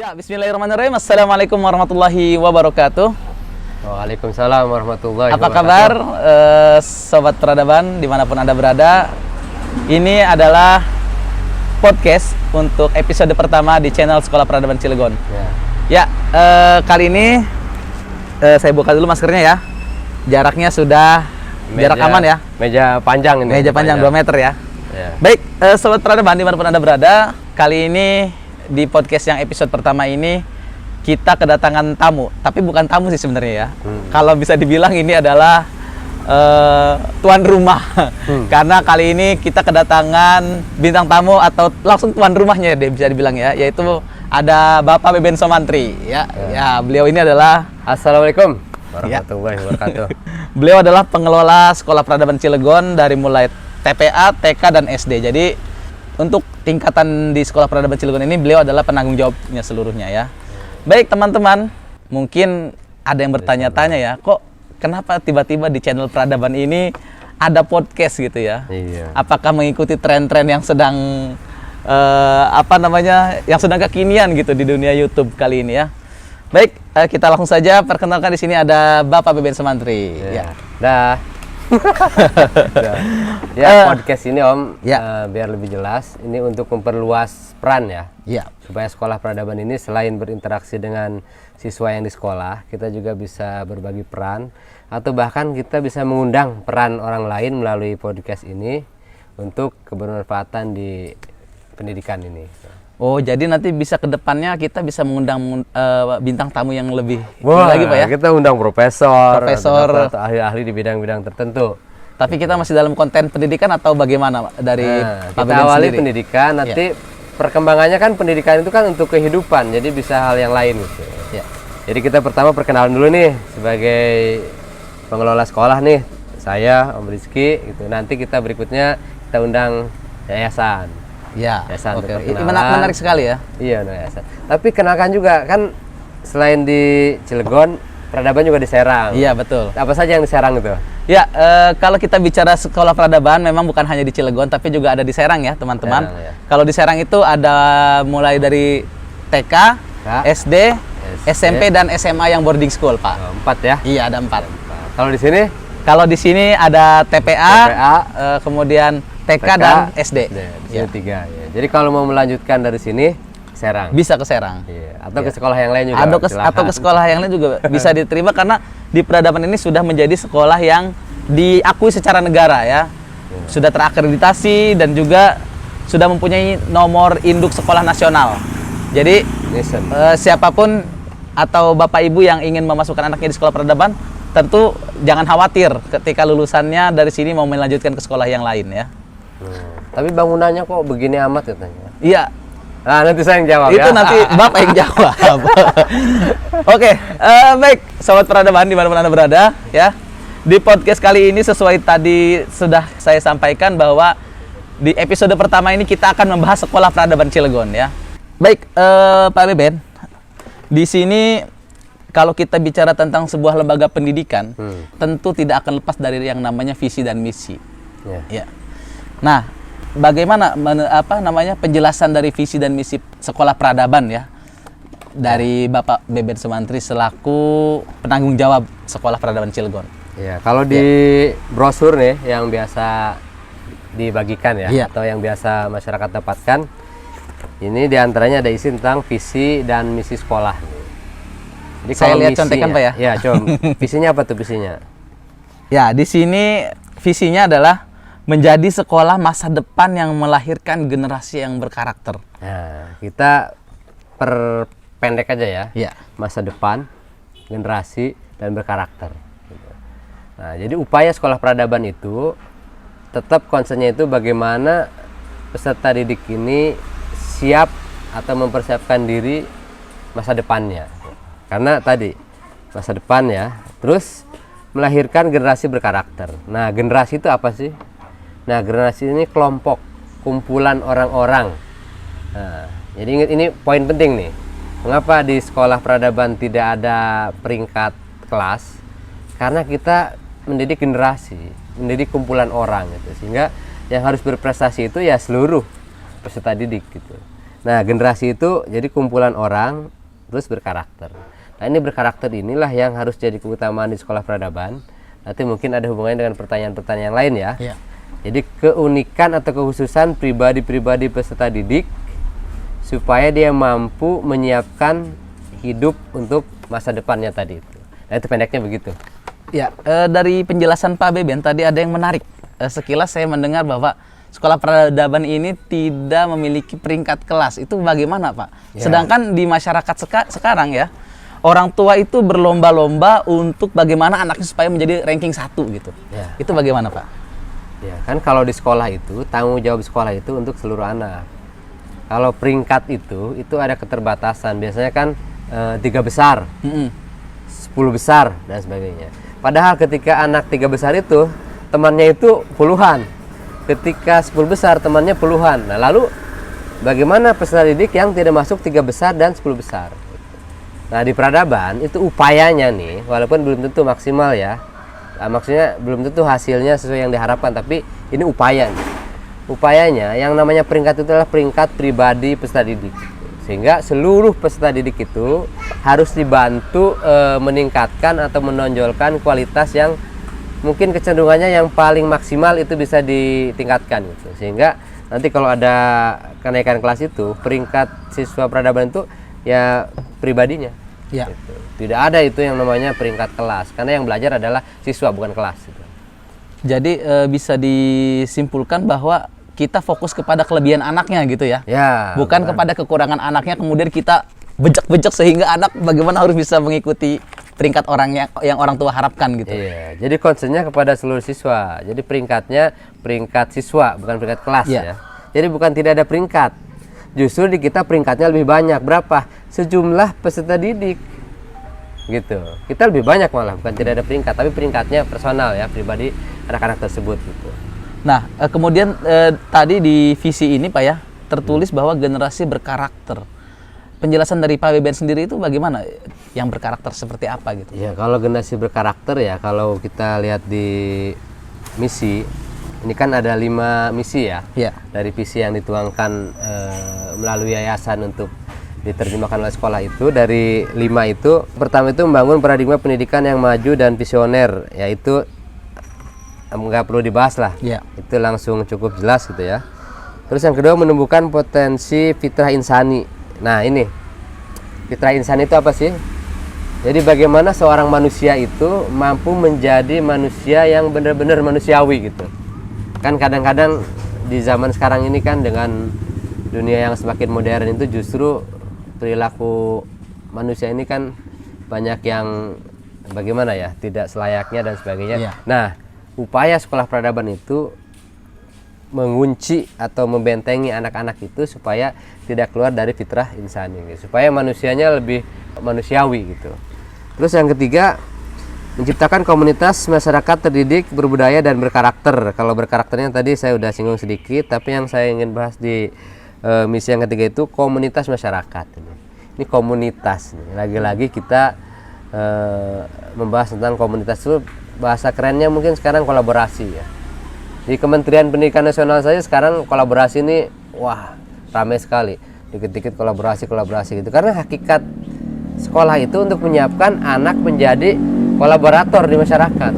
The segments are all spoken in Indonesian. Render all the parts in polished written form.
Ya, bismillahirrahmanirrahim. Assalamualaikum warahmatullahi wabarakatuh. Waalaikumsalam warahmatullahi wabarakatuh. Apa kabar Sobat Peradaban dimanapun Anda berada? Ini adalah podcast untuk episode pertama di channel Sekolah Peradaban Cilegon. Ya, kali ini saya buka dulu maskernya ya. Jaraknya sudah jarak aman ya. Meja panjang ini. Meja panjang 2 meter ya. Baik, Sobat Peradaban dimanapun Anda berada, kali ini di podcast yang episode pertama ini kita kedatangan tamu, tapi bukan tamu sih sebenarnya ya. Kalau bisa dibilang ini adalah tuan rumah. Karena kali ini kita kedatangan bintang tamu atau langsung tuan rumahnya deh bisa dibilang ya, yaitu ada Bapak Beben Somantri ya. Ya, beliau ini adalah Assalamualaikum warahmatullahi wabarakatuh. Beliau adalah pengelola Sekolah Peradaban Cilegon dari mulai TPA, TK dan SD. Jadi untuk tingkatan di Sekolah Peradaban Cilegon ini beliau adalah penanggung jawabnya seluruhnya ya. Baik teman-teman, mungkin ada yang bertanya-tanya ya, kok kenapa tiba-tiba di channel Peradaban ini ada podcast gitu ya? Iya. Apakah mengikuti tren-tren yang sedang yang sedang kekinian gitu di dunia YouTube kali ini ya? Baik, kita langsung saja perkenalkan di sini ada Bapak Beben Somantri. Ya. Ya. Podcast ini Om, biar lebih jelas, ini untuk memperluas peran ya. Ya. Supaya Sekolah Peradaban ini selain berinteraksi dengan siswa yang di sekolah, kita juga bisa berbagi peran atau bahkan kita bisa mengundang peran orang lain melalui podcast ini untuk kebermanfaatan di pendidikan ini. Oh, jadi nanti bisa ke depannya kita bisa mengundang bintang tamu yang lebih Wah, lagi Pak ya? Kita undang profesor atau ahli-ahli di bidang-bidang tertentu. Tapi kita masih dalam konten pendidikan atau bagaimana dari Pak kita Beben awali sendiri? pendidikan, nanti perkembangannya kan pendidikan itu kan untuk kehidupan, jadi bisa hal yang lain gitu. Ya. Jadi kita pertama perkenalan dulu nih sebagai pengelola sekolah nih, saya Om Rizky gitu. Nanti kita berikutnya kita undang yayasan. Ya, Oke. Ini menarik sekali ya. Iya, yayasan. Tapi kenalkan juga kan selain di Cilegon, Peradaban juga di Serang. Iya, betul. Apa saja yang di Serang itu? Ya, kalau kita bicara Sekolah Peradaban memang bukan hanya di Cilegon tapi juga ada di Serang ya, teman-teman. Serang, ya. Kalau di Serang itu ada mulai dari TK, SD, SMP dan SMA yang boarding school, Pak. 4 ya? Iya, ada 4. Kalau di sini? Kalau di sini ada TPA, kemudian TK dan SD. Di sini 3 ya. Jadi kalau mau melanjutkan dari sini Serang. Bisa ke Serang. Iya. Atau ke sekolah yang lain juga. Atau ke sekolah yang lain juga bisa diterima karena di Peradaban ini sudah menjadi sekolah yang diakui secara negara ya. Sudah terakreditasi dan juga sudah mempunyai nomor induk sekolah nasional. Jadi siapapun atau Bapak Ibu yang ingin memasukkan anaknya di Sekolah Peradaban tentu jangan khawatir ketika lulusannya dari sini mau melanjutkan ke sekolah yang lain ya. Tapi bangunannya kok begini amat katanya? Iya. Nah, nanti saya yang jawab itu ya. nanti Bapak yang jawab. Oke, baik Sobat Peradaban dimanapun Anda berada ya. Di podcast kali ini sesuai tadi sudah saya sampaikan bahwa di episode pertama ini kita akan membahas Sekolah Peradaban Cilegon ya. Baik, Pak Beben, di sini kalau kita bicara tentang sebuah lembaga pendidikan, tentu tidak akan lepas dari yang namanya visi dan misi. Ya. Nah, bagaimana penjelasan dari visi dan misi Sekolah Peradaban ya dari Bapak Beben Somantri selaku penanggung jawab Sekolah Peradaban Cilegon? Ya, kalau di brosur nih yang biasa dibagikan ya, atau yang biasa masyarakat dapatkan, ini diantaranya ada isi tentang visi dan misi sekolah. Jadi saya lihat contekan Pak ya. Ya, coba. Visinya apa tuh visinya? Ya, di sini visinya adalah menjadi sekolah masa depan yang melahirkan generasi yang berkarakter. Nah, kita perpendek aja ya. Ya. Masa depan, generasi, dan berkarakter. Nah, jadi upaya Sekolah Peradaban itu tetap konsennya itu bagaimana peserta didik ini siap atau mempersiapkan diri masa depannya. Karena tadi masa depan ya, terus melahirkan generasi berkarakter. Nah, generasi itu apa sih? Nah, generasi ini kelompok, kumpulan orang-orang. Nah, jadi ingat ini poin penting nih. Mengapa di Sekolah Peradaban tidak ada peringkat kelas? Karena kita mendidik generasi, mendidik kumpulan orang gitu. Sehingga yang harus berprestasi itu ya seluruh peserta didik gitu. Nah, generasi itu jadi kumpulan orang terus berkarakter. Nah, ini berkarakter inilah yang harus jadi keutamaan di sekolah peradaban. Nanti mungkin ada hubungannya dengan pertanyaan-pertanyaan lain ya. Jadi keunikan atau kekhususan pribadi-pribadi peserta didik supaya dia mampu menyiapkan hidup untuk masa depannya tadi itu. Nah, itu pendeknya begitu. Ya, dari penjelasan Pak Beben tadi ada yang menarik. Sekilas saya mendengar bahwa sekolah peradaban ini tidak memiliki peringkat kelas. Itu bagaimana, Pak? Sedangkan di masyarakat sekarang ya, orang tua itu berlomba-lomba untuk bagaimana anaknya supaya menjadi ranking 1 gitu. Itu bagaimana, Pak? Ya, kan kalau di sekolah itu, tanggung jawab sekolah itu untuk seluruh anak. Kalau peringkat itu ada keterbatasan. Biasanya kan 3 besar, 10 besar, dan sebagainya. Padahal ketika anak 3 besar itu, temannya itu puluhan. Ketika 10 besar, temannya puluhan. Nah, lalu bagaimana peserta didik yang tidak masuk 3 besar dan 10 besar? Nah, di peradaban itu upayanya nih, walaupun belum tentu maksimal ya. Nah, maksudnya belum tentu hasilnya sesuai yang diharapkan, tapi ini upaya nih. Upayanya yang namanya peringkat itu adalah peringkat pribadi peserta didik. Sehingga seluruh peserta didik itu harus dibantu meningkatkan atau menonjolkan kualitas yang mungkin kecenderungannya yang paling maksimal itu bisa ditingkatkan gitu. Sehingga nanti kalau ada kenaikan kelas itu, peringkat siswa peradaban itu ya pribadinya. Gitu. Tidak ada itu yang namanya peringkat kelas, karena yang belajar adalah siswa bukan kelas gitu. Jadi bisa disimpulkan bahwa kita fokus kepada kelebihan anaknya gitu ya. Bukan kepada kekurangan anaknya, kemudian kita bejek-bejek sehingga anak bagaimana harus bisa mengikuti peringkat yang orang tua harapkan gitu. Jadi concernnya kepada seluruh siswa. Jadi peringkatnya peringkat siswa bukan peringkat kelas ya. Jadi bukan tidak ada peringkat. Justru di kita peringkatnya lebih banyak. Berapa? Sejumlah peserta didik. Gitu. Kita lebih banyak malah, bukan tidak ada peringkat, tapi peringkatnya personal ya, pribadi anak-anak tersebut gitu. Nah, kemudian tadi di visi ini Pak ya, tertulis bahwa generasi berkarakter. Penjelasan dari Pak Beben sendiri itu bagaimana? Yang berkarakter seperti apa gitu? Ya, kalau generasi berkarakter ya, kalau kita lihat di misi, ini kan ada 5 misi ya. Dari visi yang dituangkan melalui yayasan untuk diterjemahkan oleh sekolah itu, dari 5 itu, pertama itu membangun paradigma pendidikan yang maju dan visioner, yaitu nggak perlu dibahas lah, itu langsung cukup jelas gitu ya. Terus yang kedua menumbuhkan potensi fitrah insani. Nah, ini fitrah insani itu apa sih? Jadi bagaimana seorang manusia itu mampu menjadi manusia yang benar-benar manusiawi gitu. Kan kadang-kadang di zaman sekarang ini kan dengan dunia yang semakin modern itu justru perilaku manusia ini kan banyak yang bagaimana ya, tidak selayaknya dan sebagainya. Nah, upaya sekolah peradaban itu mengunci atau membentengi anak-anak itu supaya tidak keluar dari fitrah insani gitu. Supaya manusianya lebih manusiawi gitu. Terus yang ketiga, menciptakan komunitas masyarakat terdidik, berbudaya dan berkarakter. Kalau berkarakternya tadi saya udah singgung sedikit, tapi yang saya ingin bahas di misi yang ketiga itu komunitas masyarakat. Ini komunitas. Lagi-lagi kita membahas tentang komunitas itu, bahasa kerennya mungkin sekarang kolaborasi ya. Di Kementerian Pendidikan Nasional saja sekarang kolaborasi ini wah ramai sekali. Dikit-dikit kolaborasi gitu. Karena hakikat sekolah itu untuk menyiapkan anak menjadi kolaborator di masyarakat,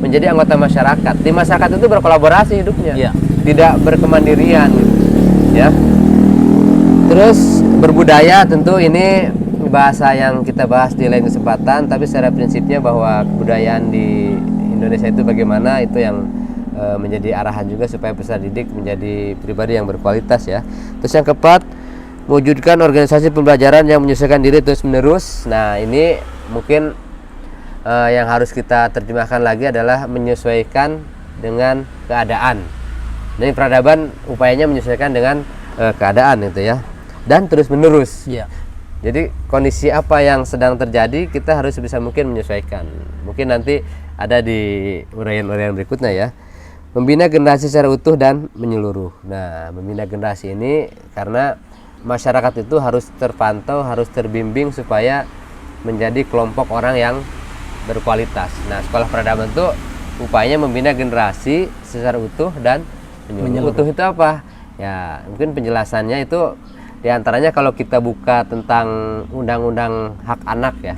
menjadi anggota masyarakat. Di masyarakat itu berkolaborasi hidupnya, tidak berkemandirian ya. Terus berbudaya, tentu ini bahasa yang kita bahas di lain kesempatan, tapi secara prinsipnya bahwa kebudayaan di Indonesia itu bagaimana, itu yang menjadi arahan juga supaya peserta didik menjadi pribadi yang berkualitas ya. Terus yang keempat, mewujudkan organisasi pembelajaran yang menyesuaikan diri terus menerus. Nah, ini mungkin yang harus kita terjemahkan lagi adalah menyesuaikan dengan keadaan. Jadi peradaban upayanya menyesuaikan dengan keadaan itu ya, dan terus menerus. Jadi kondisi apa yang sedang terjadi kita harus bisa mungkin menyesuaikan. Mungkin nanti ada di uraian-uraian berikutnya ya. Membina generasi secara utuh dan menyeluruh. Nah, membina generasi ini karena masyarakat itu harus terpantau, harus terbimbing supaya menjadi kelompok orang yang berkualitas. Nah, sekolah peradaban itu upayanya membina generasi secara utuh dan menyeluruh. Utuh itu apa? Ya, mungkin penjelasannya itu Di antaranya kalau kita buka tentang undang-undang hak anak ya.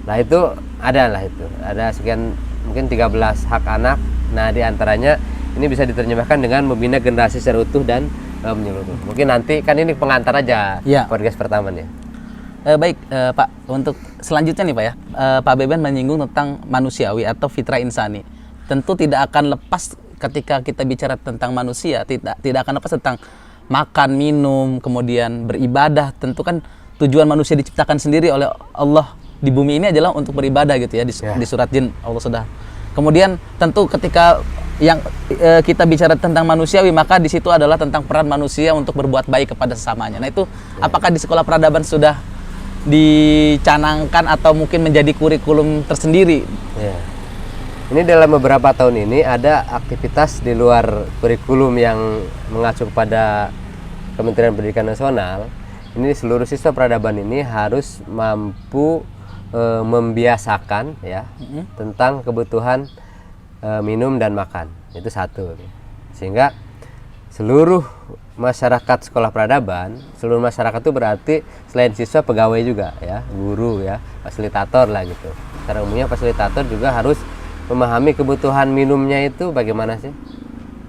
Nah, itu ada sekian mungkin 13 hak anak. Nah, di antaranya ini bisa diterjemahkan dengan membina generasi secara utuh dan menyeluruh. Mungkin nanti kan ini pengantar aja Ya. podcast pertama nih. Baik, Pak, untuk selanjutnya nih Pak ya, Pak Beben menyinggung tentang manusiawi atau fitrah insani. Tentu tidak akan lepas ketika kita bicara tentang manusia, tidak akan lepas tentang makan, minum, kemudian beribadah. Tentu kan tujuan manusia diciptakan sendiri oleh Allah di bumi ini adalah untuk beribadah gitu ya, di surat Jin Allah sudah. Kemudian tentu ketika yang kita bicara tentang manusiawi, maka di situ adalah tentang peran manusia untuk berbuat baik kepada sesamanya. Nah itu apakah di sekolah peradaban sudah dicanangkan atau mungkin menjadi kurikulum tersendiri? Ya. Ini dalam beberapa tahun ini ada aktivitas di luar kurikulum yang mengacu kepada Kementerian Pendidikan Nasional. Ini seluruh siswa peradaban ini harus mampu membiasakan ya tentang kebutuhan minum dan makan. Itu satu. Sehingga seluruh masyarakat sekolah peradaban, seluruh masyarakat itu berarti selain siswa pegawai juga ya, guru ya, fasilitator lah gitu. Secara umumnya fasilitator juga harus memahami kebutuhan minumnya itu bagaimana sih.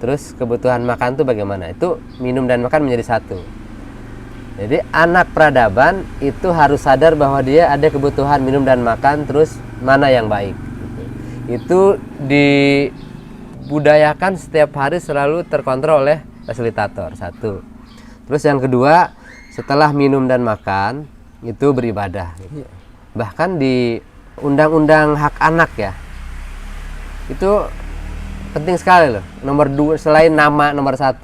Terus kebutuhan makan itu bagaimana. Itu minum dan makan menjadi satu. Jadi anak peradaban itu harus sadar bahwa dia ada kebutuhan minum dan makan, terus mana yang baik gitu. Itu dibudayakan setiap hari selalu terkontrol oleh fasilitator, satu. Terus yang kedua, setelah minum dan makan itu beribadah gitu. Bahkan di undang-undang hak anak ya, itu penting sekali loh. Nomor 2 selain nama nomor 1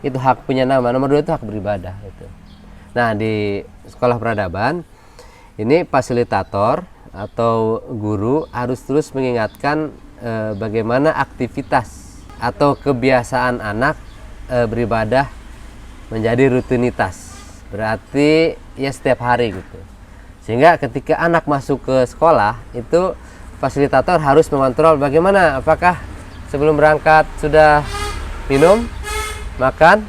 itu hak punya nama, nomor 2 itu hak beribadah gitu. Nah, di sekolah peradaban ini fasilitator atau guru harus terus mengingatkan bagaimana aktivitas atau kebiasaan anak beribadah menjadi rutinitas. Berarti ya setiap hari gitu. Sehingga ketika anak masuk ke sekolah itu fasilitator harus mengontrol bagaimana, apakah sebelum berangkat sudah minum, makan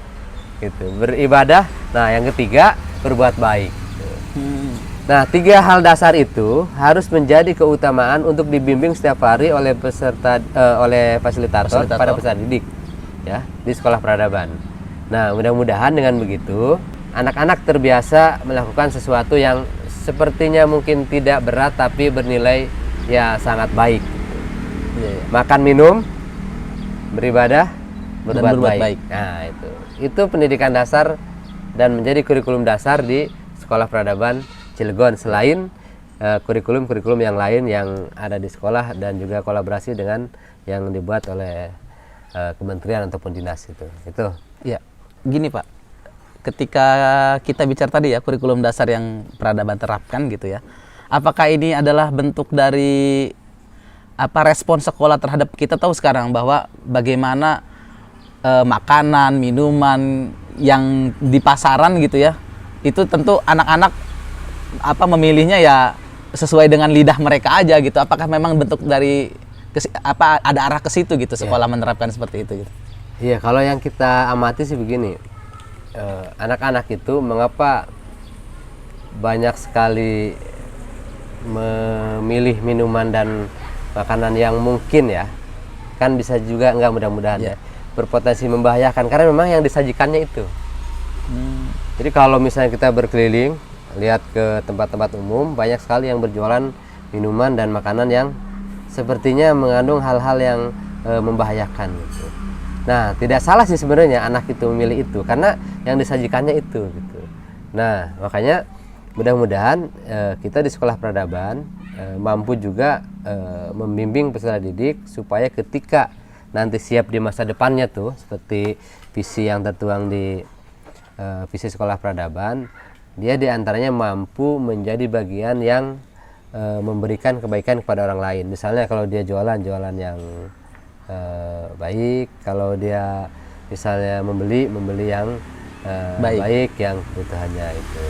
gitu, beribadah. Nah, yang ketiga berbuat baik. Nah, 3 hal dasar itu harus menjadi keutamaan untuk dibimbing setiap hari oleh oleh fasilitator pada peserta didik ya di sekolah peradaban. Nah, mudah-mudahan dengan begitu anak-anak terbiasa melakukan sesuatu yang sepertinya mungkin tidak berat tapi bernilai ya sangat baik. Makan, minum, beribadah, berbuat baik. Nah, itu pendidikan dasar dan menjadi kurikulum dasar di sekolah peradaban Cilegon, selain kurikulum-kurikulum yang lain yang ada di sekolah dan juga kolaborasi dengan yang dibuat oleh kementerian ataupun dinas itu. Ya, gini Pak, ketika kita bicara tadi ya kurikulum dasar yang peradaban terapkan gitu ya, apakah ini adalah bentuk dari respon sekolah terhadap, kita tahu sekarang bahwa bagaimana makanan, minuman yang di pasaran gitu ya, itu tentu anak-anak memilihnya ya sesuai dengan lidah mereka aja gitu. Apakah memang bentuk dari ada arah ke situ gitu sekolah menerapkan seperti itu gitu? Iya, kalau yang kita amati sih begini, anak-anak itu mengapa banyak sekali memilih minuman dan makanan yang mungkin ya, kan bisa juga enggak, mudah-mudahan berpotensi membahayakan karena memang yang disajikannya itu. Jadi kalau misalnya kita berkeliling lihat ke tempat-tempat umum, banyak sekali yang berjualan minuman dan makanan yang sepertinya mengandung hal-hal yang membahayakan gitu. Nah, tidak salah sih sebenarnya anak itu memilih itu karena yang disajikannya itu gitu. Nah, makanya mudah-mudahan kita di sekolah peradaban mampu juga membimbing peserta didik supaya ketika nanti siap di masa depannya tuh, seperti visi yang tertuang di visi sekolah peradaban, dia diantaranya mampu menjadi bagian yang memberikan kebaikan kepada orang lain. Misalnya kalau dia jualan yang baik, kalau dia misalnya membeli yang baik yang kebutuhannya itu.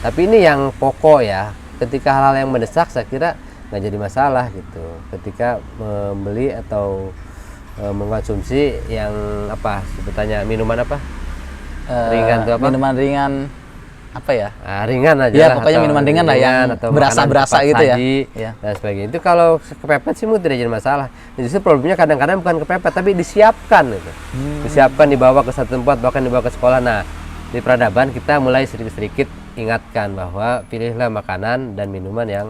Tapi ini yang pokok ya, ketika hal-hal yang mendesak saya kira nggak jadi masalah gitu. Ketika membeli atau mengkonsumsi yang sebutannya minuman Ringan tuh apa? Minuman ringan apa ya? Ringan aja Ya, lah, pokoknya atau minuman ringan lah yang atau berasa-berasa makanan gitu ya. cepat saji Iya. dan sebagainya. Itu kalau kepepet sih tidak jadi masalah. Justru problemnya kadang-kadang bukan kepepet tapi disiapkan gitu. Disiapkan, dibawa ke satu tempat, bahkan dibawa ke sekolah. Nah, di peradaban kita mulai sedikit-sedikit ingatkan bahwa pilihlah makanan dan minuman yang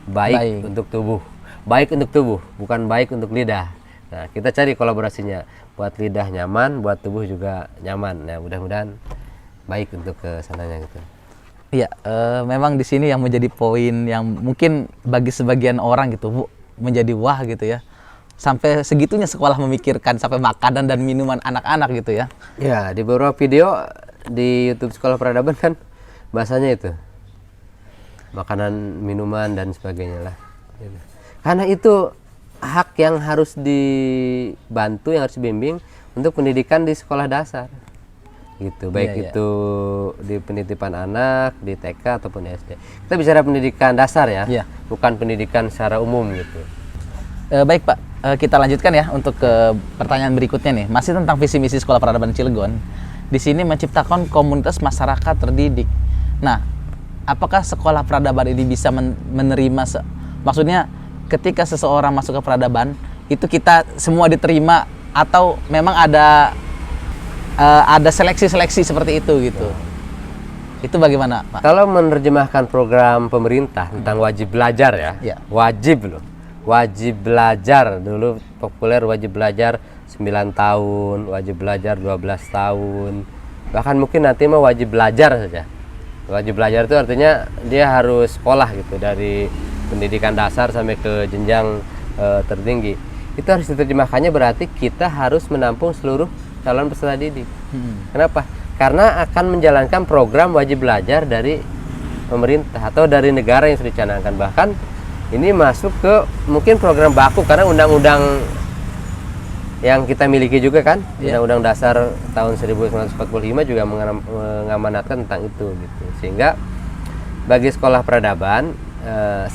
baik untuk tubuh. Baik untuk tubuh, bukan baik untuk lidah. Nah, kita cari kolaborasinya. Buat lidah nyaman, buat tubuh juga nyaman. Nah, mudah-mudahan baik untuk ke sananya gitu. Iya, memang di sini yang menjadi poin yang mungkin bagi sebagian orang gitu, Bu, menjadi wah gitu ya. Sampai segitunya sekolah memikirkan sampai makanan dan minuman anak-anak gitu ya. Ya, di beberapa video di YouTube Sekolah Peradaban kan bahasanya itu. Makanan, minuman dan sebagainya lah. Karena itu hak yang harus dibantu, yang harus dibimbing untuk pendidikan di sekolah dasar. Gitu, baik itu di penitipan anak, di TK ataupun di SD. Kita bicara pendidikan dasar ya, bukan pendidikan secara umum gitu. Baik Pak, kita lanjutkan ya untuk ke pertanyaan berikutnya nih. Masih tentang visi misi Sekolah Peradaban Cilegon. Di sini menciptakan komunitas masyarakat terdidik. Nah, apakah sekolah peradaban ini bisa menerima, maksudnya ketika seseorang masuk ke peradaban, itu kita semua diterima atau memang ada seleksi-seleksi seperti itu gitu. Itu bagaimana, Pak? Kalau menerjemahkan program pemerintah tentang wajib belajar ya. Wajib loh. Wajib belajar, dulu populer wajib belajar 9 tahun, wajib belajar 12 tahun. Bahkan mungkin nanti mah wajib belajar saja. Wajib belajar itu artinya dia harus sekolah gitu, dari pendidikan dasar sampai ke jenjang tertinggi. Itu harus diterjemahkannya berarti kita harus menampung seluruh calon peserta didik. Kenapa? Karena akan menjalankan program wajib belajar dari pemerintah atau dari negara yang sudah dicanangkan. Bahkan ini masuk ke mungkin program baku karena undang-undang yang kita miliki juga kan, Undang-Undang Dasar tahun 1945 juga mengamanatkan tentang itu gitu. Sehingga bagi sekolah peradaban,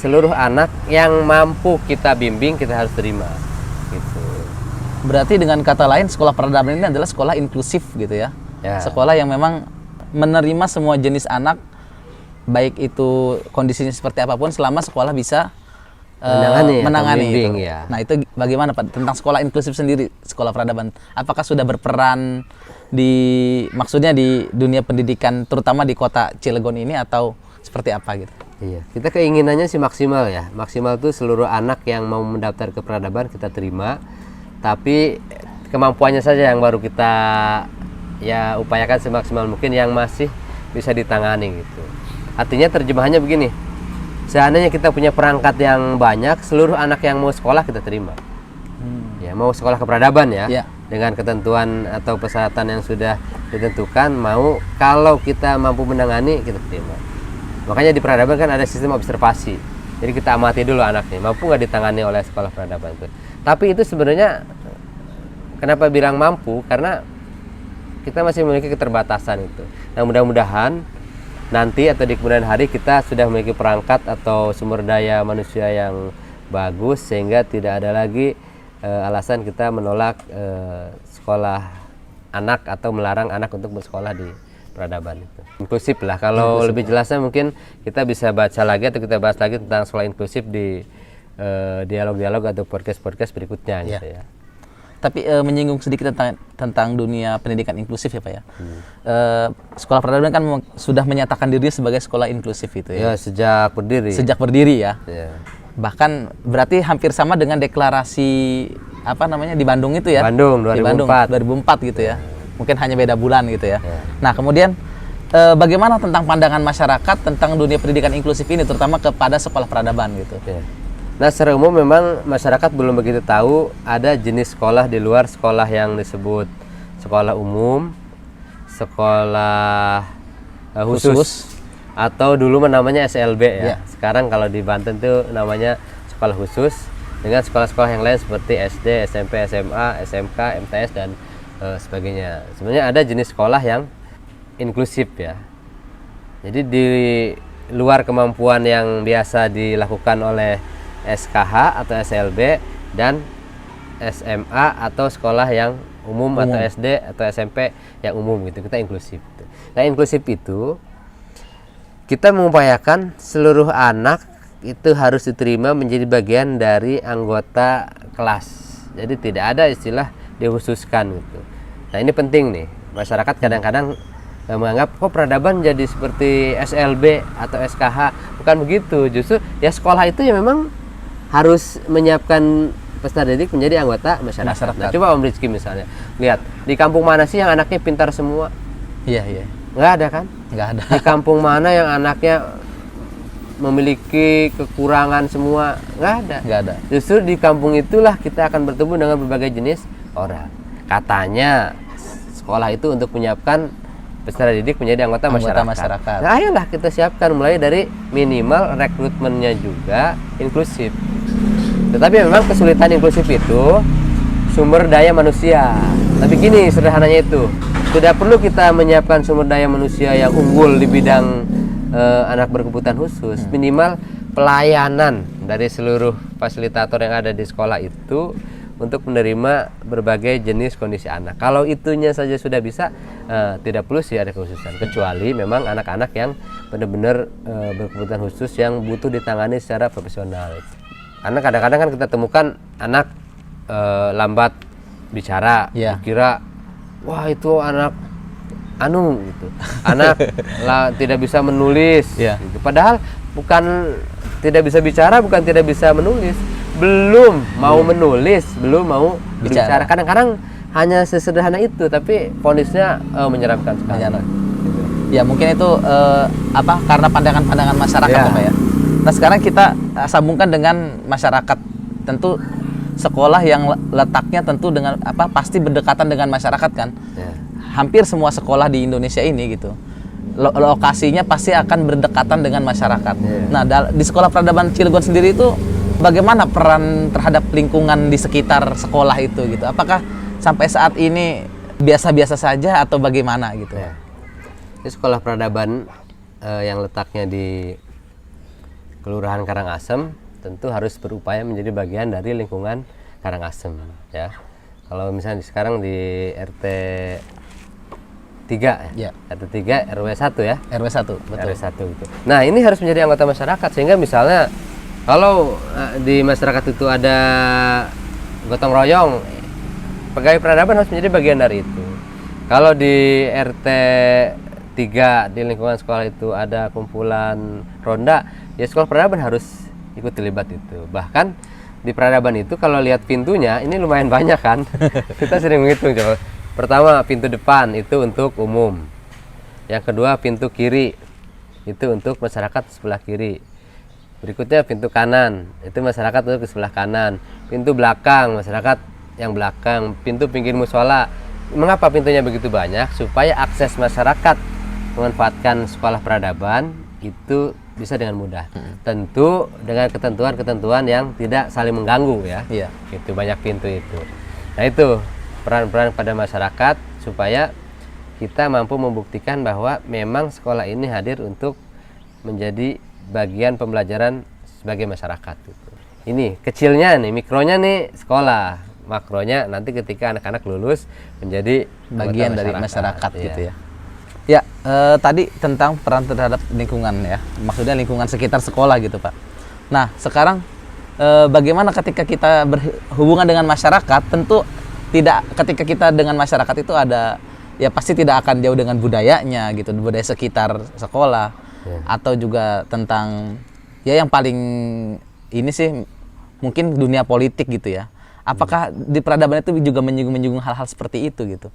seluruh anak yang mampu kita bimbing kita harus terima gitu. Berarti dengan kata lain sekolah peradaban ini adalah sekolah inklusif gitu ya. Sekolah yang memang menerima semua jenis anak, baik itu kondisinya seperti apapun, selama sekolah bisa menangani bimbing, itu. Ya. Nah, itu bagaimana Pak tentang sekolah inklusif sendiri, sekolah peradaban? Apakah sudah berperan maksudnya di dunia pendidikan terutama di kota Cilegon ini atau seperti apa gitu? Iya, kita keinginannya sih maksimal ya. Maksimal tuh seluruh anak yang mau mendaftar ke peradaban kita terima. Tapi kemampuannya saja yang baru kita ya upayakan semaksimal mungkin yang masih bisa ditangani gitu. Artinya terjemahannya begini. Seandainya kita punya perangkat yang banyak, seluruh anak yang mau sekolah kita terima. Ya, mau sekolah ke peradaban ya. Dengan ketentuan atau persyaratan yang sudah ditentukan, mau kalau kita mampu menangani kita terima. Makanya di peradaban kan ada sistem observasi. Jadi kita amati dulu anaknya, mampu nggak ditangani oleh sekolah peradaban itu. Tapi itu sebenarnya kenapa bilang mampu? Karena kita masih memiliki keterbatasan itu. Nah, mudah-mudahan nanti atau di kemudian hari kita sudah memiliki perangkat atau sumber daya manusia yang bagus sehingga tidak ada lagi alasan kita menolak sekolah anak atau melarang anak untuk bersekolah di peradaban itu. Inklusif lah. Kalau lebih jelasnya mungkin kita bisa baca lagi atau kita bahas lagi tentang sekolah inklusif di dialog-dialog atau podcast-podcast berikutnya gitu ya. Tapi menyinggung sedikit tentang dunia pendidikan inklusif ya Pak ya. Sekolah peradaban kan sudah menyatakan diri sebagai sekolah inklusif itu ya. Ya, sejak berdiri. Sejak berdiri ya. Bahkan berarti hampir sama dengan deklarasi apa namanya di Bandung itu ya. Bandung 2004. Di Bandung 2004 gitu ya. Mungkin hanya beda bulan gitu ya. Nah, kemudian bagaimana tentang pandangan masyarakat tentang dunia pendidikan inklusif ini terutama kepada sekolah peradaban gitu. Nah, secara umum memang masyarakat belum begitu tahu ada jenis sekolah di luar sekolah yang disebut sekolah umum, sekolah khusus, atau dulu namanya SLB ya. Sekarang kalau di Banten tuh namanya sekolah khusus dengan sekolah-sekolah yang lain seperti SD, SMP, SMA, SMK, MTS dan sebagainya. Sebenarnya ada jenis sekolah yang inklusif ya. Jadi di luar kemampuan yang biasa dilakukan oleh SKH atau SLB dan SMA atau sekolah yang umum atau SD atau SMP yang umum gitu. Kita inklusif. Gitu. Nah, inklusif itu kita mengupayakan seluruh anak itu harus diterima menjadi bagian dari anggota kelas. Jadi tidak ada istilah dikhususkan gitu. Nah, ini penting nih. Masyarakat kadang-kadang menganggap kok peradaban jadi seperti SLB atau SKH. Bukan begitu. Justru ya sekolah itu ya memang harus menyiapkan peserta didik menjadi anggota masyarakat. Nah, coba Om Rizky misalnya, lihat di kampung mana sih yang anaknya pintar semua? Iya, iya. Nggak ada kan? Nggak ada. Di kampung mana yang anaknya memiliki kekurangan semua? Nggak ada. Nggak ada. Justru di kampung itulah kita akan bertemu dengan berbagai jenis orang. Katanya sekolah itu untuk menyiapkan peserta didik menjadi anggota masyarakat. Nah, ayolah kita siapkan mulai dari minimal rekrutmennya juga inklusif. Tetapi memang kesulitan inklusif itu sumber daya manusia. Tapi gini sederhananya itu, tidak perlu kita menyiapkan sumber daya manusia yang unggul di bidang anak berkebutuhan khusus. Minimal pelayanan dari seluruh fasilitator yang ada di sekolah itu untuk menerima berbagai jenis kondisi anak. Kalau itunya saja sudah bisa, tidak perlu sih ada kekhususan. Kecuali memang anak-anak yang benar-benar berkebutuhan khusus yang butuh ditangani secara profesional. Karena kadang-kadang kan kita temukan anak lambat bicara, dikira wah itu anak gitu. Anak tidak bisa menulis gitu. Padahal bukan tidak bisa bicara, bukan tidak bisa menulis, belum mau menulis, belum mau bicara. Kadang-kadang hanya sesederhana itu, tapi vonisnya menyeramkan sekali. Ya mungkin itu karena pandangan-pandangan masyarakat ya, Pak ya. Nah, sekarang kita sambungkan dengan masyarakat. Tentu sekolah yang letaknya tentu dengan pasti berdekatan dengan masyarakat kan. Hampir semua sekolah di Indonesia ini gitu. Lokasinya pasti akan berdekatan dengan masyarakat. Nah, di Sekolah Peradaban Cilegon sendiri itu bagaimana peran terhadap lingkungan di sekitar sekolah itu gitu? Apakah sampai saat ini biasa-biasa saja atau bagaimana gitu? Di Sekolah Peradaban yang letaknya di Kelurahan Karangasem tentu harus berupaya menjadi bagian dari lingkungan Karangasem ya. Kalau misalnya sekarang di RT 3 ya. RT 3 RW 1 ya. RW 1, betul. RW 1 gitu. Nah, ini harus menjadi anggota masyarakat sehingga misalnya kalau di masyarakat itu ada gotong royong, pegawai peradaban harus menjadi bagian dari itu. Kalau di RT 3 di lingkungan sekolah itu ada kumpulan ronda, ya sekolah peradaban harus ikut terlibat itu. Bahkan di peradaban itu kalau lihat pintunya ini lumayan banyak kan. Kita sering menghitung coba. Pertama pintu depan itu untuk umum. Yang kedua pintu kiri itu untuk masyarakat sebelah kiri. Berikutnya pintu kanan itu masyarakat untuk sebelah kanan. Pintu belakang masyarakat yang belakang. Pintu pinggir musola. Mengapa pintunya begitu banyak? Supaya akses masyarakat memanfaatkan sekolah peradaban itu bisa dengan mudah. Tentu dengan ketentuan-ketentuan yang tidak saling mengganggu ya. Itu banyak pintu itu. Nah, itu peran-peran pada masyarakat supaya kita mampu membuktikan bahwa memang sekolah ini hadir untuk menjadi bagian pembelajaran sebagai masyarakat gitu. Ini kecilnya nih, mikronya nih sekolah, makronya nanti ketika anak-anak lulus menjadi bagian dari masyarakat gitu ya. Ya, tadi tentang peran terhadap lingkungan ya, maksudnya lingkungan sekitar sekolah gitu Pak. Nah, sekarang bagaimana ketika kita berhubungan dengan masyarakat? Tentu tidak, ketika kita dengan masyarakat itu ada, ya pasti tidak akan jauh dengan budayanya gitu, budaya sekitar sekolah, atau juga tentang, ya yang paling ini sih mungkin dunia politik gitu ya. Apakah di peradaban itu juga menyinggung hal-hal seperti itu gitu?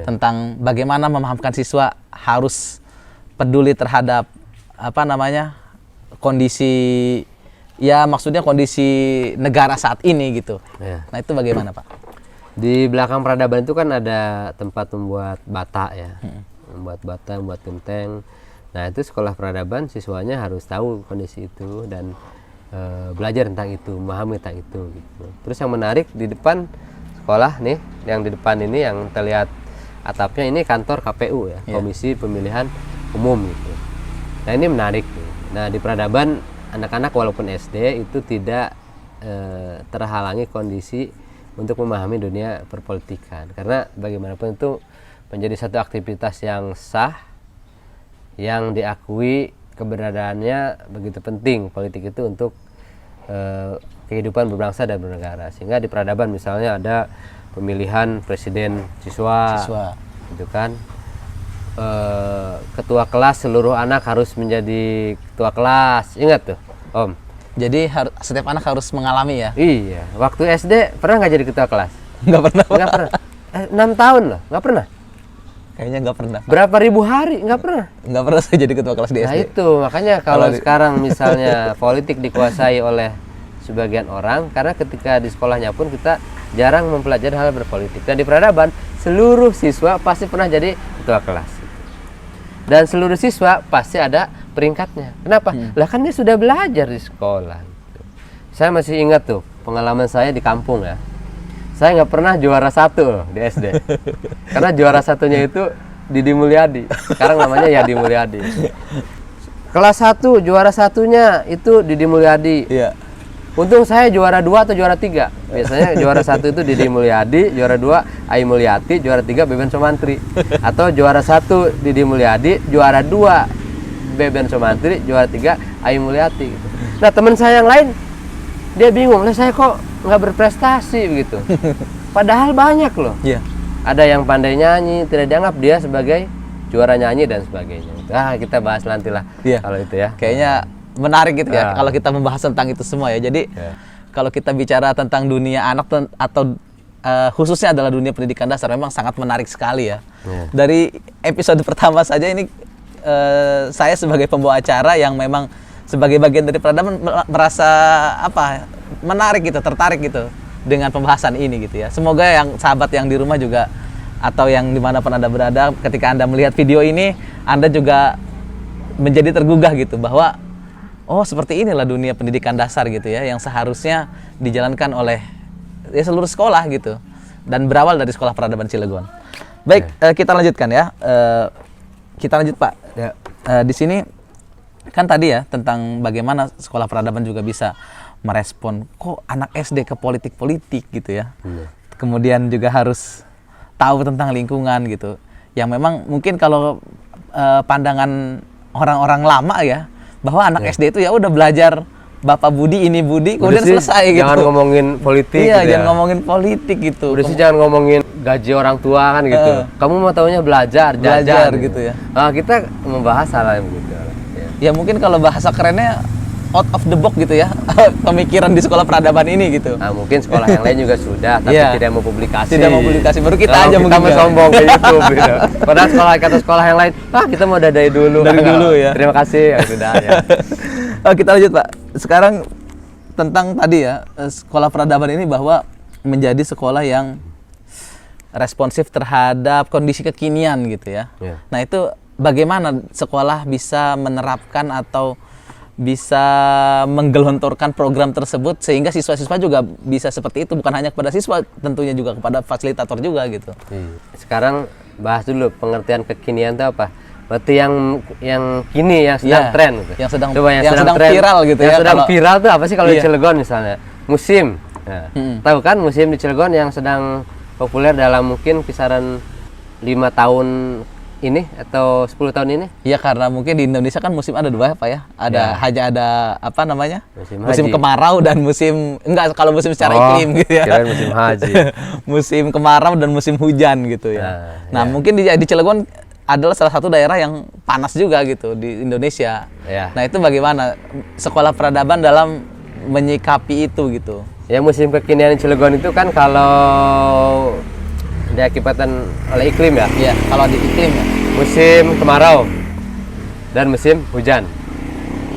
Tentang bagaimana memahamkan siswa harus peduli terhadap kondisi, ya maksudnya kondisi negara saat ini gitu. Nah, itu bagaimana Pak? Di belakang peradaban itu kan ada tempat membuat bata ya. Membuat bata, membuat genteng. Nah, itu sekolah peradaban siswanya harus tahu kondisi itu dan belajar tentang itu, memahami tentang itu gitu. Terus yang menarik di depan sekolah nih, yang di depan ini yang terlihat atapnya ini kantor KPU ya, Komisi Pemilihan Umum gitu. Nah, ini menarik nih. Nah, di peradaban anak-anak walaupun SD itu tidak terhalangi kondisi untuk memahami dunia perpolitikan. Karena bagaimanapun itu menjadi satu aktivitas yang sah, yang diakui keberadaannya begitu penting politik itu untuk kehidupan berbangsa dan bernegara. Sehingga di peradaban misalnya ada pemilihan presiden siswa. Gitu kan. Ketua kelas, seluruh anak harus menjadi ketua kelas. Ingat tuh, Om. Jadi setiap anak harus mengalami ya? Iya. Waktu SD pernah nggak jadi ketua kelas? Nggak pernah. Nggak pernah. 6 tahun loh, nggak pernah. Kayaknya nggak pernah. Berapa ribu hari nggak pernah. Nggak pernah saya jadi ketua kelas di SD. Nah itu makanya kalau sekarang misalnya politik dikuasai oleh sebagian orang, karena ketika di sekolahnya pun kita jarang mempelajari hal berpolitik. Dan di peradaban seluruh siswa pasti pernah jadi ketua kelas. Dan seluruh siswa pasti ada peringkatnya. Kenapa? Lah kan dia sudah belajar di sekolah. Gitu. Saya masih ingat tuh pengalaman saya di kampung ya. Saya nggak pernah juara 1 di SD. Karena juara satunya itu Didi Mulyadi. Sekarang namanya Yadi Mulyadi. Kelas 1 juara satunya itu Didi Mulyadi. Iya. Untung saya juara 2 atau juara 3. Biasanya juara 1 itu Didi Mulyadi, juara 2 Ai Mulyati, juara 3 Beben Sumantri. Atau juara 1 Didi Mulyadi, juara 2 Beben Sumantri, juara 3 Ai Mulyati gitu. Nah, teman saya yang lain dia bingung, "Lah saya kok nggak berprestasi begitu?" Padahal banyak loh. Iya. Ada yang pandai nyanyi, tidak dianggap dia sebagai juara nyanyi dan sebagainya. Kita bahas nantilah kalau itu ya. Kayaknya menarik gitu ya kalau kita membahas tentang itu semua ya. Jadi kalau kita bicara tentang dunia anak atau khususnya adalah dunia pendidikan dasar, memang sangat menarik sekali ya. Dari episode pertama saja ini saya sebagai pembawa acara yang memang sebagai bagian dari peradaban merasa menarik gitu, tertarik gitu dengan pembahasan ini gitu ya. Semoga yang sahabat yang di rumah juga atau yang dimanapun Anda berada, ketika Anda melihat video ini, Anda juga menjadi tergugah gitu bahwa oh seperti inilah dunia pendidikan dasar gitu ya, yang seharusnya dijalankan oleh seluruh sekolah gitu, dan berawal dari Sekolah Peradaban Cilegon. Baik, kita lanjutkan ya. Kita lanjut Pak. Ya. Di sini kan tadi ya tentang bagaimana Sekolah Peradaban juga bisa merespon kok anak SD ke politik-politik gitu ya. Kemudian juga harus tahu tentang lingkungan gitu. Yang memang mungkin kalau pandangan orang-orang lama ya, bahwa anak SD itu ya udah belajar Bapak Budi, ini Budi, kemudian selesai gitu. Jangan ngomongin politik. Iya, jangan ngomongin politik gitu. Udah sih jangan ngomongin gaji orang tua kan gitu. Kamu mau taunya belajar gitu ya. Nah, kita membahas hal yang begitu. Ya mungkin kalau bahasa kerennya out of the box gitu ya, pemikiran di Sekolah Peradaban ini gitu. Nah, mungkin sekolah yang lain juga sudah, tapi tidak mau publikasi. Tidak mau publikasi, baru kita aja kita mau sombong ke YouTube gitu. Padahal kata sekolah yang lain, kita mau dari dulu. Dari dulu ya. Terima kasih, ya sudah ya. Kita lanjut Pak. Sekarang tentang tadi ya, Sekolah Peradaban ini bahwa menjadi sekolah yang responsif terhadap kondisi kekinian gitu ya. Nah itu bagaimana sekolah bisa menerapkan atau bisa menggelontorkan program tersebut sehingga siswa-siswa juga bisa seperti itu, bukan hanya kepada siswa, tentunya juga kepada fasilitator juga gitu. Sekarang bahas dulu pengertian kekinian itu apa? Berarti yang kini, yang sedang tren gitu. Yang sedang tren, viral gitu yang ya. Yang sedang viral tuh apa sih kalau di Cilegon misalnya? Musim. Nah, tahu kan musim di Cilegon yang sedang populer dalam mungkin kisaran 5 tahun ini atau 10 tahun ini? Iya, karena mungkin di Indonesia kan musim ada 2 Pak ya. Hanya ada apa namanya? Musim haji. Kemarau dan musim kalau musim secara iklim gitu ya. Kirain musim haji. Musim kemarau dan musim hujan gitu ya. Nah, mungkin di Cilegon adalah salah satu daerah yang panas juga gitu di Indonesia. Nah, itu bagaimana Sekolah Peradaban dalam menyikapi itu gitu? Ya, musim kekinian di Cilegon itu kan kalau diakibatkan oleh iklim ya. Iya, kalau di iklim ya. Musim kemarau dan musim hujan.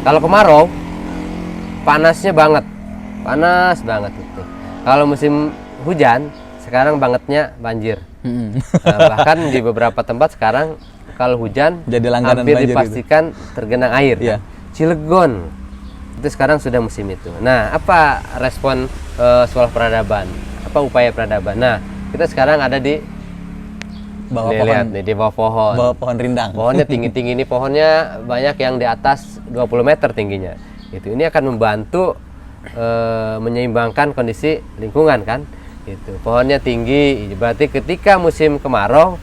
Kalau kemarau panasnya banget. Panas banget itu. Kalau musim hujan sekarang bangetnya banjir. Bahkan di beberapa tempat sekarang kalau hujan jadi langganan hampir banjir dipastikan tergenang air. Iya. Cilegon itu sekarang sudah musim itu. Nah, apa respon Sekolah Peradaban? Apa upaya peradaban? Nah, kita sekarang ada di bawah pohon. Lihat nih, di bawah pohon. Bawah pohon rindang. Pohonnya tinggi-tinggi, ini pohonnya banyak yang di atas 20 meter tingginya. Ini akan membantu menyeimbangkan kondisi lingkungan kan. Itu pohonnya tinggi, berarti ketika musim kemarau,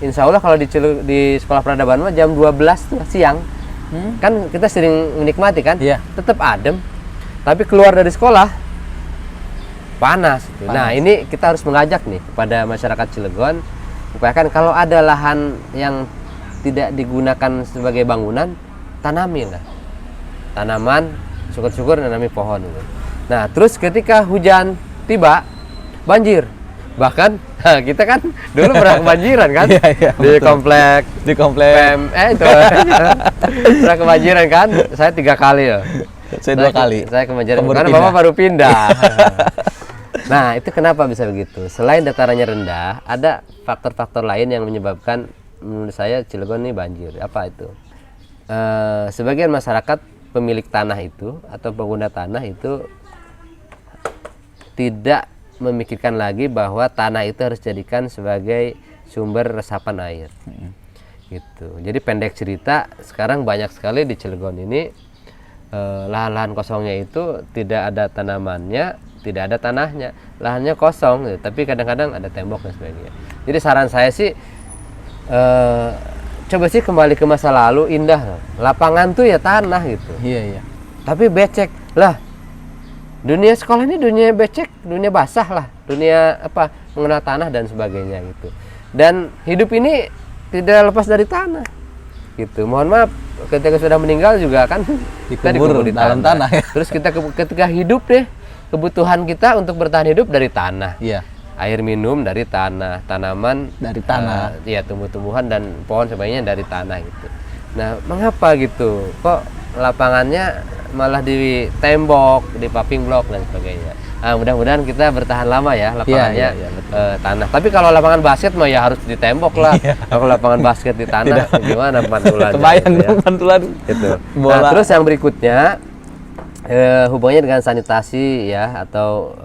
insya Allah kalau di sekolah peradaban mah jam 12 tuh siang, kan kita sering menikmati kan, Iya. tetap adem. Tapi keluar dari sekolah panas. Nah ini kita harus mengajak nih kepada masyarakat Cilegon, upayakan kalau ada lahan yang tidak digunakan sebagai bangunan, tanamilah tanaman, syukur-syukur nanami pohon gitu. Nah terus ketika hujan tiba, banjir. Bahkan kita kan dulu pernah kebanjiran kan. Iya, di komplek itu pernah kebanjiran kan. Saya 3 kali ya. Saya 2 kali. Saya kebanjiran Baru karena pindah. Bapak baru pindah. Nah itu kenapa bisa begitu? Selain datarannya rendah, ada faktor-faktor lain yang menyebabkan menurut saya Cilegon ini banjir. Apa itu? Sebagian masyarakat pemilik tanah itu atau pengguna tanah itu tidak memikirkan lagi bahwa tanah itu harus dijadikan sebagai sumber resapan air. Gitu. Jadi pendek cerita, sekarang banyak sekali di Cilegon ini lahan-lahan kosongnya itu tidak ada tanamannya, tidak ada tanahnya, lahannya kosong, gitu. Tapi kadang-kadang ada tembok dan sebagainya. Jadi saran saya sih coba sih kembali ke masa lalu, indah. Lapangan tuh ya tanah gitu. Iya. Tapi becek lah. Dunia sekolah ini dunia becek, dunia basah lah, dunia apa mengenal tanah dan sebagainya gitu. Dan hidup ini tidak lepas dari tanah, gitu. Mohon maaf, ketika sudah meninggal juga kan kita dikubur di dalam tanah ya. Terus kita ketika hidup deh, kebutuhan kita untuk bertahan hidup dari tanah. Iya. Air minum dari tanah, tanaman Dari tanah. ya tumbuh-tumbuhan dan pohon sebagainya dari tanah gitu. Nah, mengapa gitu? Kok lapangannya malah di tembok, di paving block dan sebagainya. Nah, mudah-mudahan kita bertahan lama ya lapangannya tanah. Tapi kalau lapangan basket mah ya harus di tembok lah. Kalau lapangan basket di tanah gimana pantulannya? Kebayang gitu ya. pantulan Gitu. bola. Nah, terus yang berikutnya hubungannya dengan sanitasi ya, atau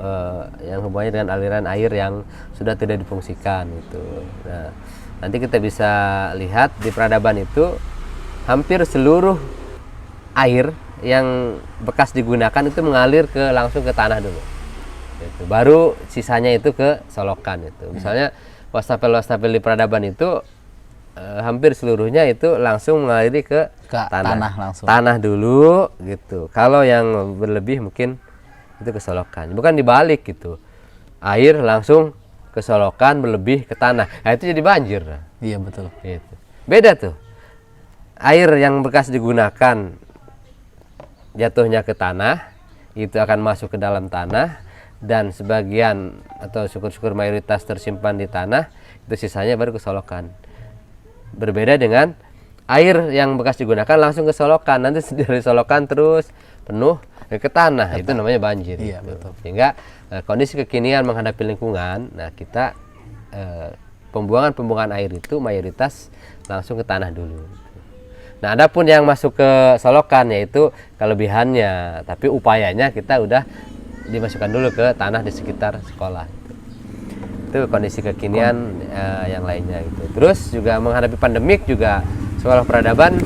yang hubungannya dengan aliran air yang sudah tidak difungsikan gitu. Nah, nanti kita bisa lihat di peradaban itu hampir seluruh air yang bekas digunakan itu mengalir langsung ke tanah dulu. Gitu. Baru sisanya itu ke solokan itu. Misalnya wastafel-wastafel di peradaban itu hampir seluruhnya itu langsung mengaliri ke tanah langsung. Tanah dulu gitu. Kalau yang berlebih mungkin itu ke solokan. Bukan dibalik gitu. Air langsung ke solokan, berlebih ke tanah. Nah, itu jadi banjir. Iya betul. Gitu. Beda tuh. Air yang bekas digunakan jatuhnya ke tanah, itu akan masuk ke dalam tanah, dan sebagian atau syukur-syukur mayoritas tersimpan di tanah, itu sisanya baru ke solokan. Berbeda dengan air yang bekas digunakan langsung ke solokan, nanti dari solokan terus penuh ke tanah, itu namanya banjir. Iya, gitu. betul. Sehingga kondisi kekinian menghadapi lingkungan, nah kita pembuangan air itu mayoritas langsung ke tanah dulu. Nah, adapun yang masuk ke solokan yaitu kelebihannya, tapi upayanya kita udah dimasukkan dulu ke tanah di sekitar sekolah. Itu kondisi kekinian yang lainnya gitu. Terus juga menghadapi pandemik juga sekolah peradaban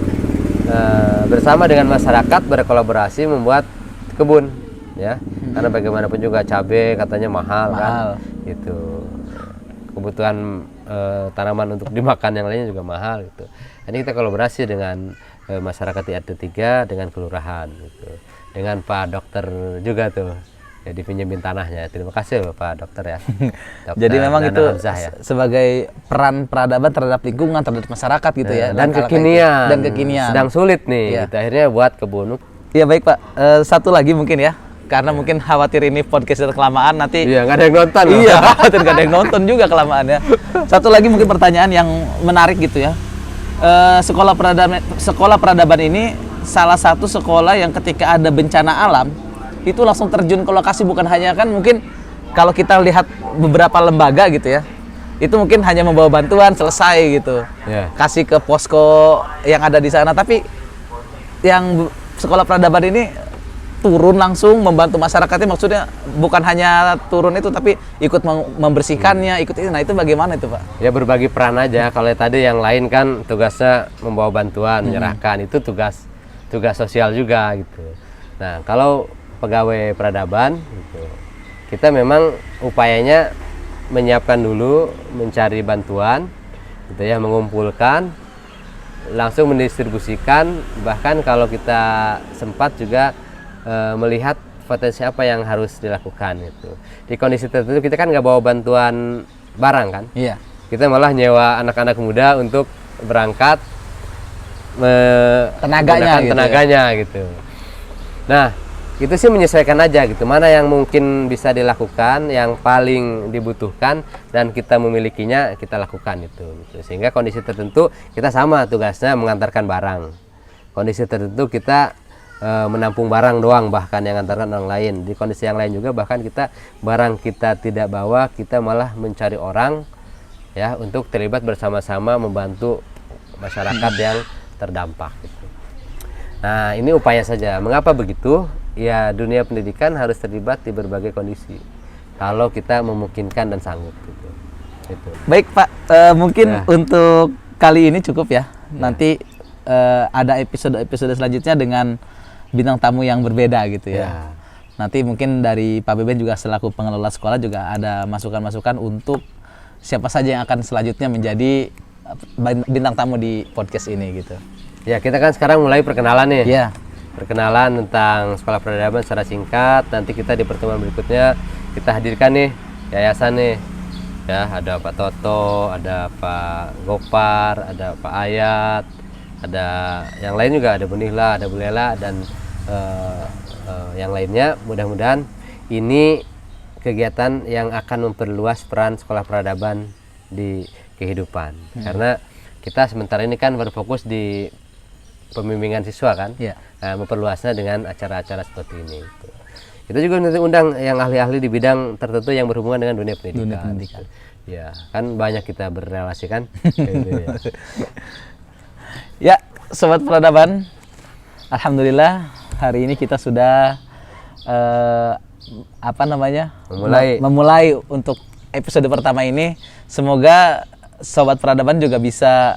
bersama dengan masyarakat berkolaborasi membuat kebun ya. Karena bagaimanapun juga cabai katanya mahal kan gitu. Kebutuhan tanaman untuk dimakan yang lainnya juga mahal gitu. Ini kita kolaborasi dengan masyarakat di RT 3 dengan kelurahan gitu. Dengan Pak Dokter juga tuh. Jadi pinjemin tanahnya. Terima kasih loh Pak Dokter ya. Dokter Jadi memang Dana itu Hamzah, ya. sebagai peran peradaban terhadap lingkungan, terhadap masyarakat gitu ya. Dan kekinian. Sedang sulit nih. Iya. Gitu. Akhirnya buat kebun. Iya baik Pak. Satu lagi mungkin ya. Karena mungkin khawatir ini podcast kelamaan nanti. Iya, nggak ada yang nonton loh. Iya, khawatir nggak ada yang nonton juga kelamaan ya. Satu lagi mungkin pertanyaan yang menarik gitu ya. Sekolah peradaban ini salah satu sekolah yang ketika ada bencana alam itu langsung terjun ke lokasi, bukan hanya kan mungkin kalau kita lihat beberapa lembaga gitu ya, itu mungkin hanya membawa bantuan selesai gitu, kasih ke posko yang ada di sana. Tapi yang sekolah peradaban ini turun langsung membantu masyarakatnya, maksudnya bukan hanya turun itu tapi ikut membersihkannya, ikut itu. Nah itu bagaimana itu Pak? Ya berbagi peran aja. Kalau tadi yang lain kan tugasnya membawa bantuan, menyerahkan, itu tugas sosial juga gitu. Nah kalau pegawai peradaban gitu, kita memang upayanya menyiapkan dulu, mencari bantuan, gitu ya, mengumpulkan, langsung mendistribusikan, bahkan kalau kita sempat juga melihat potensi apa yang harus dilakukan itu. Di kondisi tertentu kita kan nggak bawa bantuan barang kan? Iya. Kita malah nyewa anak-anak muda untuk berangkat tenaganya gitu. Nah, itu sih menyesuaikan aja gitu. Mana yang mungkin bisa dilakukan, yang paling dibutuhkan dan kita memilikinya kita lakukan itu. Gitu. Sehingga kondisi tertentu kita sama tugasnya mengantarkan barang. Kondisi tertentu kita menampung barang doang, bahkan yang antarkan orang lain. Di kondisi yang lain juga bahkan kita barang kita tidak bawa, kita malah mencari orang ya untuk terlibat bersama-sama membantu masyarakat yang terdampak gitu. Nah, ini upaya saja. Mengapa begitu? Ya, dunia pendidikan harus terlibat di berbagai kondisi kalau kita memungkinkan dan sanggup gitu. Gitu. Baik Pak, mungkin untuk kali ini cukup ya. Nanti ada episode selanjutnya dengan bintang tamu yang berbeda gitu ya. Nanti mungkin dari Pak Beben juga selaku pengelola sekolah juga ada masukan-masukan untuk siapa saja yang akan selanjutnya menjadi bintang tamu di podcast ini gitu. Ya, kita kan sekarang mulai perkenalan nih. Iya. Perkenalan tentang Sekolah Peradaban secara singkat. Nanti kita di pertemuan berikutnya kita hadirkan nih yayasan nih. Ya, ada Pak Toto, ada Pak Gopar, ada Pak Ayat, ada yang lain juga, ada Bu Nihla, ada Bu Lela dan yang lainnya. Mudah-mudahan ini kegiatan yang akan memperluas peran Sekolah Peradaban di kehidupan. Karena kita sementara ini kan berfokus di pembimbingan siswa kan, nah, memperluasnya dengan acara-acara seperti ini. Kita juga nanti undang yang ahli-ahli di bidang tertentu yang berhubungan dengan dunia pendidikan. Ya, kan banyak kita berrelasi kan. Ya, Sobat Peradaban, alhamdulillah hari ini kita sudah memulai untuk episode pertama ini. Semoga Sobat Peradaban juga bisa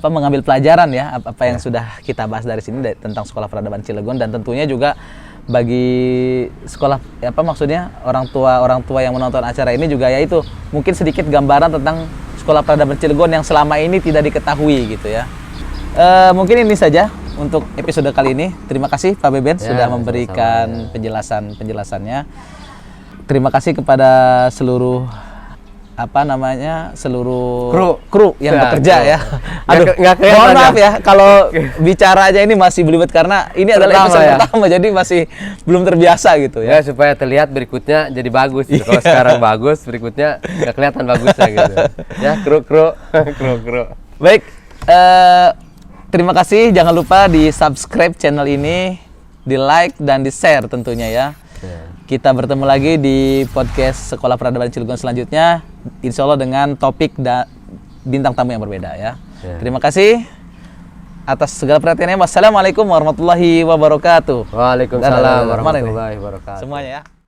mengambil pelajaran ya apa yang sudah kita bahas dari sini tentang Sekolah Peradaban Cilegon, dan tentunya juga bagi sekolah orang tua yang menonton acara ini juga yaitu mungkin sedikit gambaran tentang Sekolah Peradaban Cilegon yang selama ini tidak diketahui gitu ya. Mungkin ini saja untuk episode kali ini. Terima kasih Pak Beben sudah memberikan penjelasannya. Terima kasih kepada seluruh kru yang bekerja ya. Aduh, mohon maaf ya kalau bicara aja ini masih belibet karena ini adalah episode pertama, jadi masih belum terbiasa gitu ya. Supaya terlihat berikutnya jadi bagus gitu. Kalau sekarang bagus, berikutnya nggak kelihatan bagusnya gitu. Ya, kru. Baik, terima kasih. Jangan lupa di subscribe channel ini, di like dan di share tentunya ya. Kita bertemu lagi di podcast Sekolah Peradaban Cilegon selanjutnya, insya Allah dengan topik dan bintang tamu yang berbeda ya. Terima kasih atas segala perhatiannya. Wassalamualaikum warahmatullahi wabarakatuh. Waalaikumsalam warahmatullahi wabarakatuh. Semuanya ya.